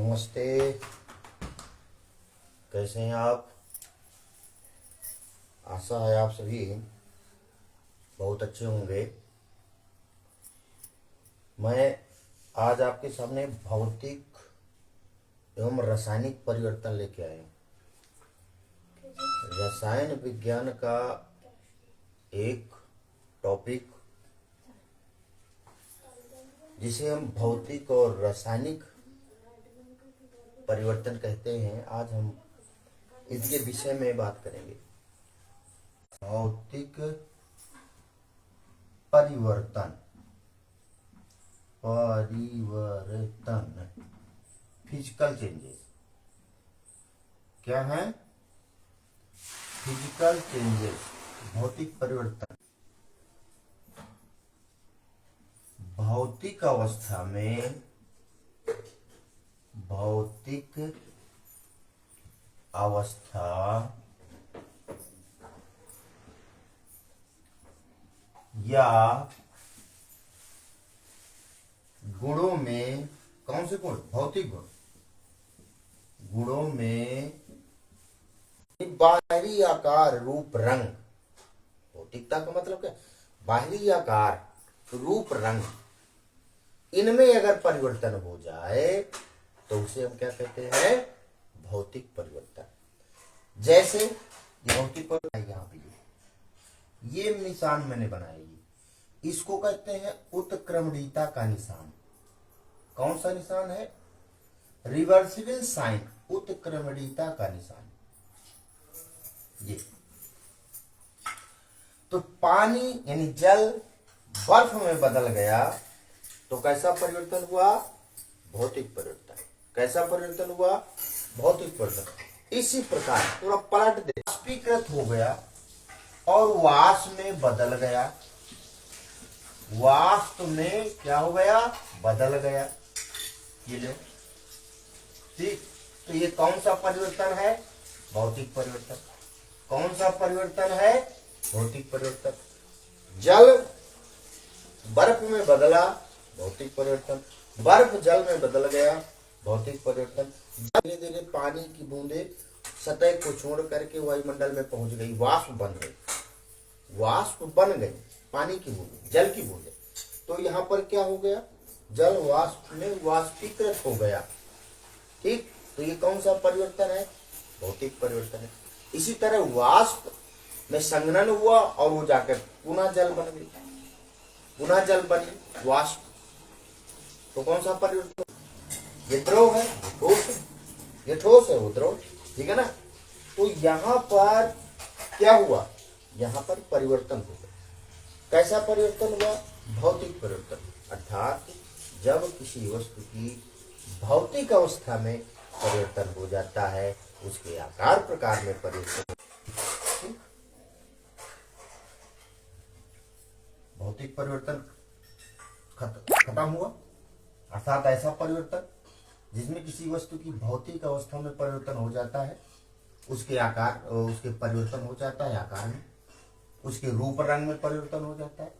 नमस्ते। कैसे हैं आप? आशा है आप सभी बहुत अच्छे होंगे। मैं आज आपके सामने भौतिक एवं रासायनिक परिवर्तन लेके आया हूँ। रसायन विज्ञान का एक टॉपिक जिसे हम भौतिक और रासायनिक परिवर्तन कहते हैं, आज हम इसके विषय में बात करेंगे। भौतिक परिवर्तन फिजिकल चेंजेस क्या है? फिजिकल चेंजेस, भौतिक परिवर्तन। भौतिक अवस्था में भौतिक अवस्था या गुणों में, कौन से गुण? भौतिक गुण। गुणों में बाहरी आकार, रूप, रंग। भौतिकता का मतलब क्या? बाहरी आकार, रूप, रंग, इनमें अगर परिवर्तन हो जाए तो उसे हम क्या कहते हैं? भौतिक परिवर्तन। जैसे भौतिक परिवर्तन, यहाँ पे ये निशान मैंने बनाया, इसको कहते हैं उत्क्रमणीयता का निशान। कौन सा निशान है? रिवर्सिबल साइन, उत्क्रमणीयता का निशान। ये तो पानी यानी जल बर्फ में बदल गया तो कैसा परिवर्तन हुआ? भौतिक परिवर्तन। कैसा परिवर्तन हुआ? भौतिक परिवर्तन। इसी प्रकार थोड़ा पलट दे, वाष्पीकृत हो गया और वाष्प में बदल गया। वाष्प में क्या हो गया? बदल गया। ये लो, ठीक। तो ये कौन सा परिवर्तन है? भौतिक परिवर्तन। कौन सा परिवर्तन है? भौतिक परिवर्तन। जल बर्फ में बदला, भौतिक परिवर्तन। बर्फ जल में बदल गया, भौतिक परिवर्तन। धीरे धीरे पानी की बूंदे सतह को छोड़ करके वायुमंडल में पहुंच गई, वाष्प बन गई। वाष्प बन गई, पानी की बूंदे, जल की बूंदे। तो यहाँ पर क्या हो गया? जल वाष्प में वाष्पीकृत हो गया, ठीक। तो ये कौन सा परिवर्तन है? भौतिक परिवर्तन है। इसी तरह वाष्प में संघनन हुआ और वो जाकर पुनः जल बन गई, पुनः जल बनी वाष्प। तो कौन सा परिवर्तन? ये द्रव है, ठोस है। ये ठोस है, वो द्रव, ठीक है ना। तो यहाँ पर क्या हुआ? यहाँ पर परिवर्तन हो गया। कैसा परिवर्तन हुआ? भौतिक परिवर्तन। अर्थात जब किसी वस्तु की भौतिक अवस्था में परिवर्तन हो जाता है, उसके आकार प्रकार में परिवर्तन। भौतिक परिवर्तन खत्म हुआ, अर्थात ऐसा परिवर्तन जिसमें किसी वस्तु की भौतिक अवस्था में परिवर्तन हो जाता है, उसके आकार, उसके परिवर्तन हो जाता है आकार में, उसके रूप रंग में परिवर्तन हो जाता है।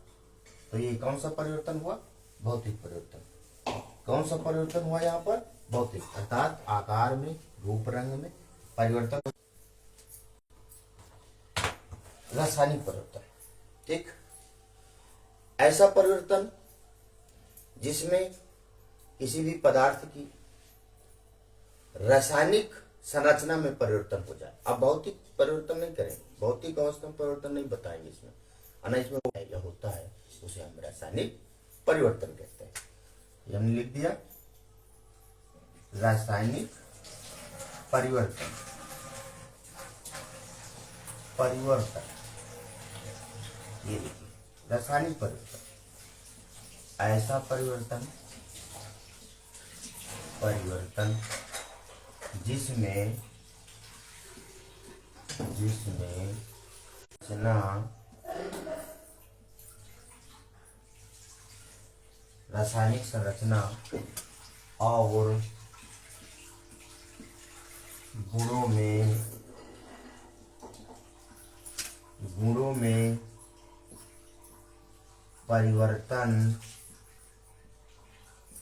तो ये कौन सा परिवर्तन हुआ? भौतिक परिवर्तन। कौन सा परिवर्तन हुआ यहाँ पर? भौतिक, अर्थात आकार में, रूप रंग में परिवर्तन। रासायनिक परिवर्तन, ठीक। ऐसा परिवर्तन जिसमें किसी भी पदार्थ की रासायनिक संरचना में परिवर्तन हो जाए। अब भौतिक परिवर्तन नहीं करेंगे, भौतिक अवस्था में परिवर्तन नहीं बताएंगे इसमें, इसमें होता है, उसे हम रासायनिक परिवर्तन कहते हैं। ये हमने लिख दिया, रासायनिक परिवर्तन। परिवर्तन ये लिखिए, रासायनिक परिवर्तन। ऐसा परिवर्तन जिसमें रासायनिक संरचना और गुणों में परिवर्तन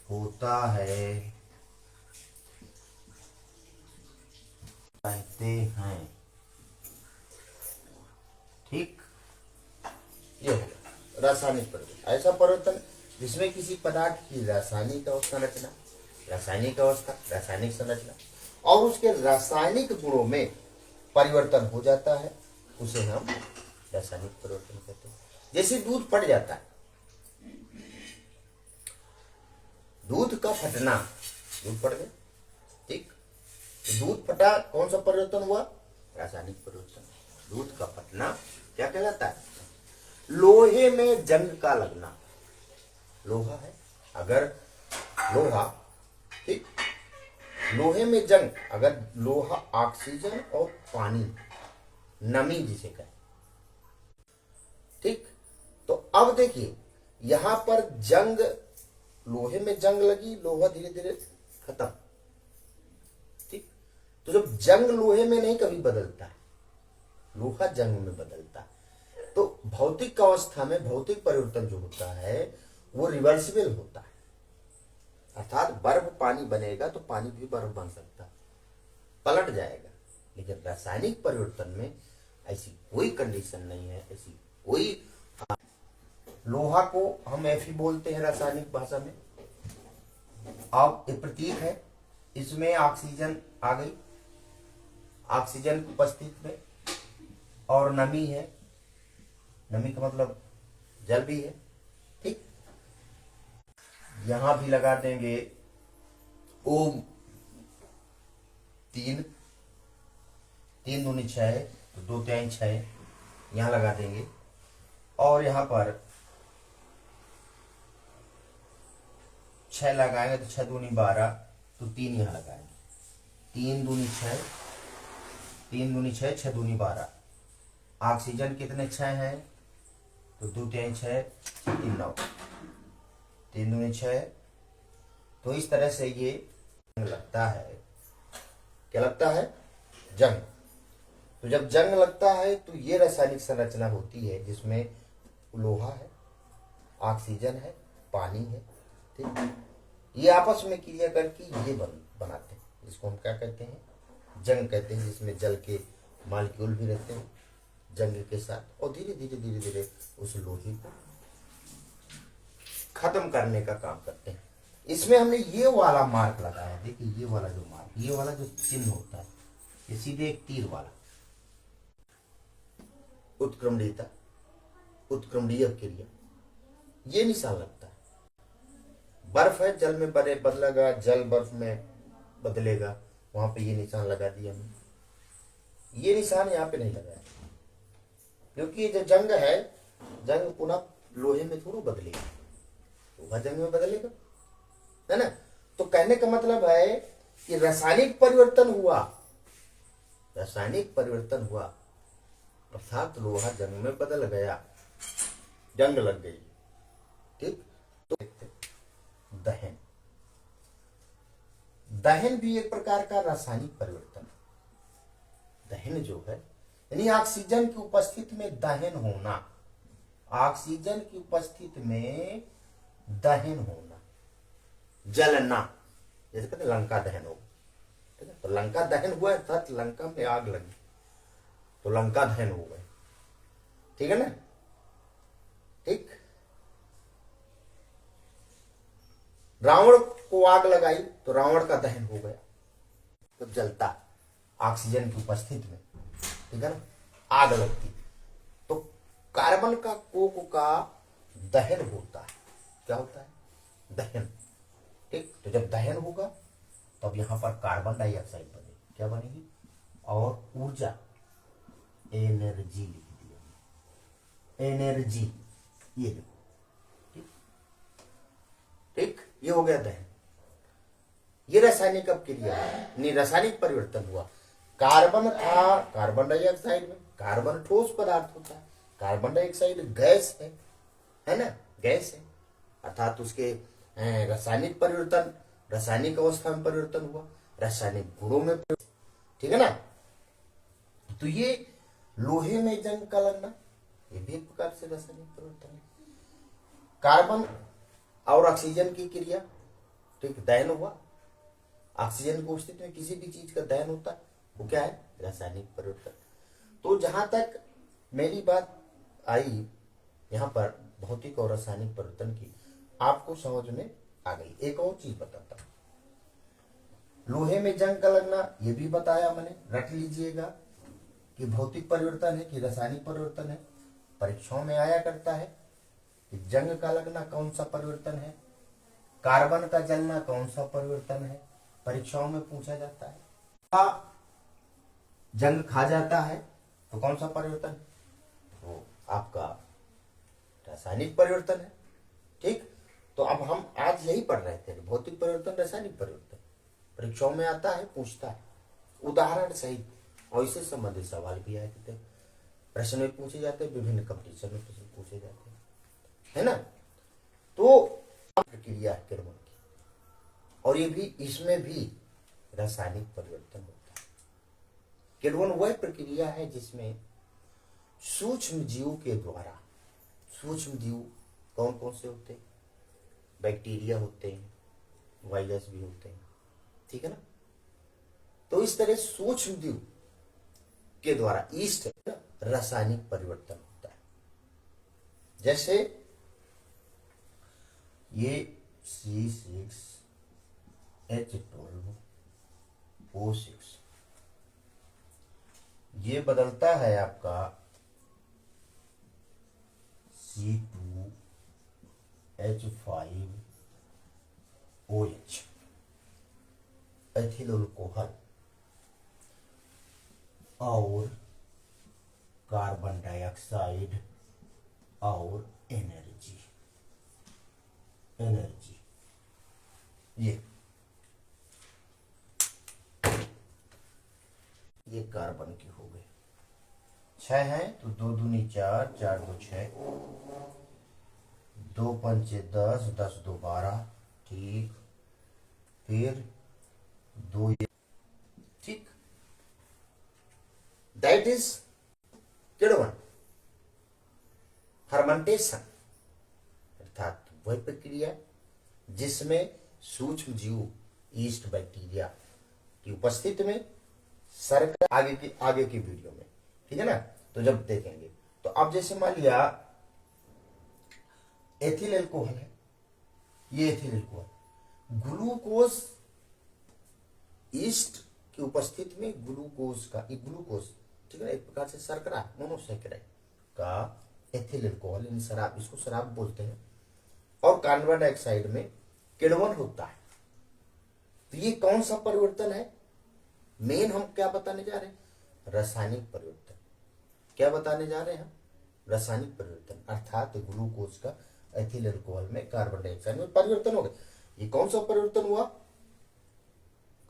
होता है, कहते हैं। ठीक, ये हो गया रासायनिक परिवर्तन। ऐसा परिवर्तन जिसमें किसी पदार्थ की रासायनिक अवस्था रचना, रासायनिक अवस्था, रासायनिक संरचना और उसके रासायनिक गुणों में परिवर्तन हो जाता है, उसे हम रासायनिक परिवर्तन कहते हैं। जैसे दूध फट जाता है, दूध का फटना, दूध फट गया, ठीक, दूध फटा, कौन सा परिवर्तन हुआ? रासायनिक परिवर्तन। दूध का फटना क्या कहलाता है? लोहे में जंग का लगना। लोहा है, अगर लोहा, ठीक, लोहे में जंग, अगर लोहा ऑक्सीजन और पानी, नमी जिसे कहें, ठीक, तो अब देखिए यहां पर जंग, लोहे में जंग लगी, लोहा धीरे धीरे खत्म, ठीक। तो जब जंग लोहे में नहीं कभी बदलता है, लोहा जंग में बदलता है, तो भौतिक अवस्था में भौतिक परिवर्तन जो होता है वो रिवर्सिबल होता है। अर्थात बर्फ पानी बनेगा तो पानी भी बर्फ बन सकता है, पलट जाएगा। लेकिन रासायनिक परिवर्तन में ऐसी कोई कंडीशन नहीं है, ऐसी कोई। लोहा को हम Fe बोलते हैं रासायनिक भाषा में। अब ये प्रतीक है, इसमें ऑक्सीजन आ गई, ऑक्सीजन की उपस्थिति में, और नमी है, नमी का मतलब जल भी है, ठीक। यहां भी लगा देंगे ओम, 3 3 दूनी 6, तो 2 3 6 यहां लगा देंगे, और यहां पर 6 लगाएंगे तो 6 दूनी 12, तो 3 यहां लगाएंगे, 3 दूनी 6, 3 दूनी 6, 6 दूनी 12। ऑक्सीजन कितने 6 हैं? तो 2 3 6, 3 9, 3 दूनी 6। तो इस तरह से ये लगता है, क्या लगता है? जंग। तो जब जंग लगता है तो ये रासायनिक संरचना होती है जिसमें लोहा है, ऑक्सीजन है, पानी है, ठीक। ये आपस में क्रिया करके ये बनाते हैं, जिसको हम क्या कहते हैं? जंग कहते हैं, जिसमें जल के मॉलिक्यूल भी रहते हैं जंग के साथ, और धीरे धीरे धीरे धीरे उस लोहे को खत्म करने का काम करते हैं। इसमें हमने ये वाला मार्क लगाया, देखिए ये वाला जो मार्क, ये वाला जो चिन्ह होता है, ये सीधे एक तीर वाला, उत्क्रमणीयता, उत्क्रमणीय क्रिया, ये निशान लगता है। बर्फ है, जल में बदलेगा, जल बर्फ में बदलेगा, वहां पे ये निशान लगा दिया हमने। ये निशान यहाँ पे नहीं लगाया क्योंकि जो जंग है, जंग पुनः लोहे में थोड़ा बदलेगा, लोहा जंग में बदलेगा, है ना। तो कहने का मतलब है कि रासायनिक परिवर्तन हुआ, रासायनिक परिवर्तन हुआ, अर्थात लोहा जंग में बदल गया, जंग लग गई, ठीक। तो दहन, दहन भी एक प्रकार का रासायनिक परिवर्तन है। दहन जो है यानी ऑक्सीजन की उपस्थिति में दहन होना, ऑक्सीजन की उपस्थिति में दहन होना, जलना, जैसे कहते हैं लंका दहन हो, ठीक है। तो लंका दहन हुआ अर्थात लंका में आग लगी, तो लंका दहन हो गए, ठीक है ना, ठीक। रावण को आग लगाई तो रावण का दहन हो गया, तो जलता ऑक्सीजन की उपस्थिति में, ठीक है ना, आग लगती। तो कार्बन का कोक का दहन होता है, क्या होता है? दहन, ठीक। तो जब दहन होगा तब यहां पर कार्बन डाइऑक्साइड बनेगी, क्या बनेगी? और ऊर्जा, एनर्जी लिख दिया, एनर्जी, ये ठीक, ठीक, ये हो गया दहन। ये रासायनिक अब क्रिया है, रासायनिक परिवर्तन हुआ। कार्बन था कार्बन डाइऑक्साइड में, कार्बन ठोस पदार्थ होता है, कार्बन डाइऑक्साइड गैस है ना, गैस है, अर्थात उसके रासायनिक परिवर्तन, रासायनिक अवस्था में परिवर्तन हुआ, रासायनिक गुणों में, ठीक है ना। तो ये लोहे में जंग का लगना, ये भी एक प्रकार से रासायनिक परिवर्तन है। कार्बन और ऑक्सीजन की क्रिया, ठीक, दहन हुआ, ऑक्सीजन की उपस्थिति में किसी भी चीज का दहन होता है, वो क्या है? रासायनिक परिवर्तन। तो जहां तक मेरी बात आई यहाँ पर भौतिक और रासायनिक परिवर्तन की, आपको समझ में आ गई। एक और चीज बताता हूं, लोहे में जंग का लगना, ये भी बताया मैंने, रट लीजिएगा कि भौतिक परिवर्तन है कि रासायनिक परिवर्तन है। परीक्षाओं में आया करता है कि जंग का लगना कौन सा परिवर्तन है, कार्बन का जलना कौन सा परिवर्तन है, परीक्षाओं में पूछा जाता है। जंग खा जाता है तो कौन सा परिवर्तन? वो आपका रासायनिक परिवर्तन है। ठीक, तो अब हम आज यही पढ़ रहे थे, भौतिक परिवर्तन, रासायनिक परिवर्तन। परीक्षाओं में आता है, पूछता है उदाहरण सहित, और इससे संबंधित सवाल भी आए थे, प्रश्न में पूछे जाते हैं, विभिन्न कंपटीशन में प्रश्न पूछे जाते हैं, है ना। तो प्रक्रिया है किण्वन की, और ये भी, इसमें भी रासायनिक परिवर्तन होता है। किण्वन वह प्रक्रिया है जिसमें सूक्ष्म जीवों के द्वारा, सूक्ष्म जीव कौन कौन से होते हैं? बैक्टीरिया होते हैं, वायरस भी होते हैं, ठीक है ना। तो इस तरह सूक्ष्म जीव के द्वारा ईस्ट रासायनिक परिवर्तन होता है। जैसे ये C6H12O6 ये बदलता है आपका C2H5OH, एथिल अल्कोहल और कार्बन डाइऑक्साइड और एनर्जी, ये कार्बन की हो गई। 6 है तो 2 दूनी 4, 4 2 6, 2 पंचे 10, 10 2 12, ठीक, फिर 2, ठीक, दैट इज किण्वन, फर्मेंटेशन, अर्थात वह प्रक्रिया जिसमें सूक्ष्म जीव, ईस्ट, बैक्टीरिया की उपस्थिति में शर्करा, आगे की वीडियो में, ठीक है ना, तो जब देखेंगे। तो अब जैसे मान लिया एथिल अल्कोहल है, ये एथिल अल्कोहल, ग्लूकोज, ईस्ट की उपस्थिति में ग्लूकोज का, ग्लूकोज, ठीक है, एक प्रकार से शर्करा, मोनोसैकेराइड का एथिल अल्कोहल, इन शराब, इसको शराब बोलते हैं, और कार्बन डाइऑक्साइड में किण्वन होता है। तो ये कौन सा परिवर्तन है? मेन हम क्या बताने जा रहे हैं? रासायनिक परिवर्तन। क्या बताने जा रहे हैं हम? रासायनिक परिवर्तन, अर्थात ग्लूकोज का एथिल अल्कोहल में कार्बन डाइऑक्साइड में परिवर्तन हो गया। ये कौन सा परिवर्तन हुआ?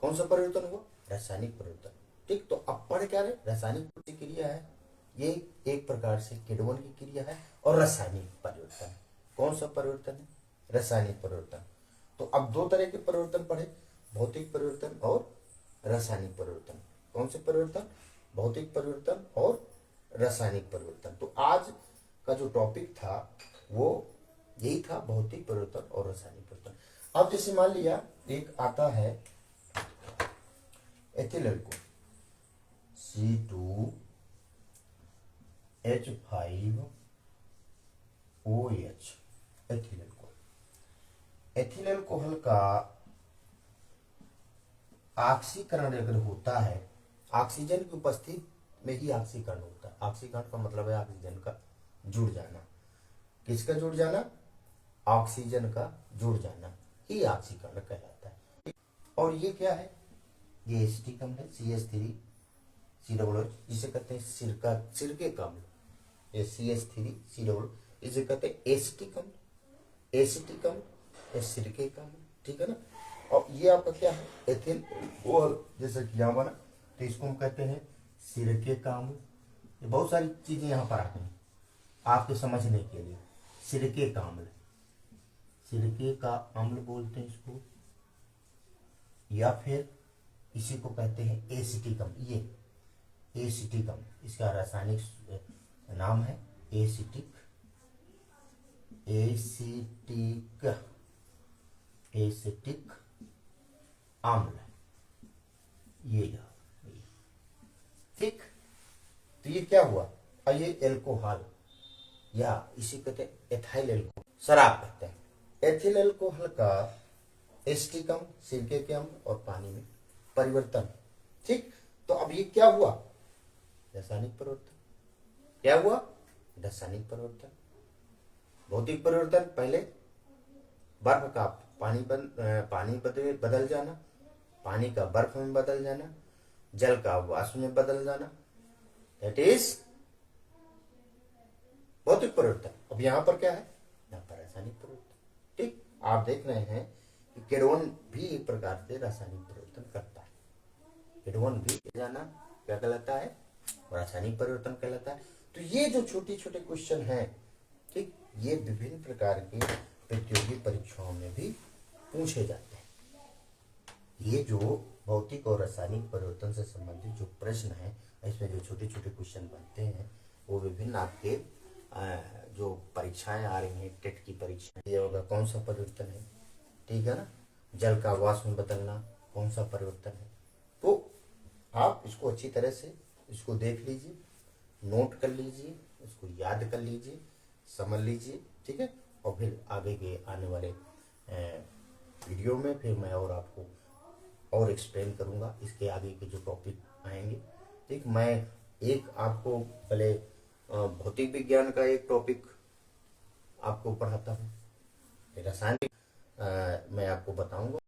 कौन सा परिवर्तन हुआ? रासायनिक परिवर्तन। ठीक, तो अब पढ़ क्या रहे? रासायनिक क्रिया है, ये एक प्रकार से किण्वन की क्रिया है, और रासायनिक परिवर्तन। कौन सा परिवर्तन है? रासायनिक परिवर्तन। तो अब 2 तरह के परिवर्तन पढ़े, भौतिक परिवर्तन और रासायनिक परिवर्तन। कौन से परिवर्तन? भौतिक परिवर्तन और रासायनिक परिवर्तन। तो आज का जो टॉपिक था वो यही था, भौतिक परिवर्तन और रासायनिक परिवर्तन। अब जैसे मान लिया एक आता है ethyl alcohol, C2H5OH, ethyl alcohol. Ethyl alcohol का ऑक्सीकरण अगर होता है, ऑक्सीजन की उपस्थिति में ही ऑक्सीकरण होता है। ऑक्सीकरण का मतलब है ऑक्सीजन का जुड़ जाना। किसका जुड़ जाना? ऑक्सीजन का जुड़ जाना ही ऑक्सीकरण कहलाता है। और ये क्या है? ये एसिटिक अम्ल है, CH3COOH, जिसे कहते हैं सिरके का अम्ल। ये CH3COOH, इसे कहते हैं एसिटिक अम्ल, एसिटिक अम्ल या सिरके का अम्ल, ठीक है ना। और ये आपका क्या है? एथिल अल्कोहल, जैसे कि यहाँ बना, तो इसको हम कहते हैं सिरके का अम्ल। ये बहुत सारी चीजें यहाँ पर आती हैं आपके समझने के लिए। सिरके का अम्ल, सिरके का अम्ल बोलते हैं इसको, या फिर इसी को कहते हैं एसिटिक अम्ल। ये एसिटिक अम्ल, इसका रासायनिक नाम है एसिटिक अम्ल। ये तो ये क्या हुआ, और ये एल्कोहल, या इसी कहते हैं एथाइल एल्कोहल, शराब कहते हैं। एथिल एल्कोहल का एस्टिक अम्ल, सिरके के अम्ल और पानी में परिवर्तन। ठीक, तो अब ये क्या हुआ, रासायनिक परिवर्तन। क्या हुआ, रासायनिक परिवर्तन। भौतिक परिवर्तन, पहले बर्फ का पानी बदल जाना, पानी का बर्फ में बदल जाना, जल का वाष्प में बदल जाना, दैट इज भौतिक परिवर्तन। अब यहां पर क्या है, यहां पर रासायनिक परिवर्तन। ठीक, आप देख रहे हैं कि केरोन भी एक प्रकार से रासायनिक परिवर्तन करता है। केरोन भी जाना क्या कहलाता है, रासायनिक परिवर्तन कहलाता है। तो ये जो छोटे छोटे क्वेश्चन हैं, ठीक, ये विभिन्न प्रकार के प्रतियोगी परीक्षाओं में भी पूछे जाते हैं। ये जो भौतिक और रासायनिक परिवर्तन से संबंधित जो प्रश्न है, इसमें जो छोटे छोटे क्वेश्चन बनते हैं, वो विभिन्न आपके जो परीक्षाएं आ रही हैं, टेट की परीक्षा, ये होगा कौन सा परिवर्तन है, ठीक है ना, जल का वाष्प में बदलना कौन सा परिवर्तन है। तो आप इसको अच्छी तरह से इसको देख लीजिए, नोट कर लीजिए, इसको याद कर लीजिए, समझ लीजिए, ठीक है। और फिर आगे के आने वाले वीडियो में फिर मैं और आपको और एक्सप्लेन करूंगा इसके आगे के जो टॉपिक आएंगे। ठीक, मैं एक आपको पहले भौतिक विज्ञान का एक टॉपिक आपको पढ़ाता हूँ, रासायनिक मैं आपको बताऊंगा।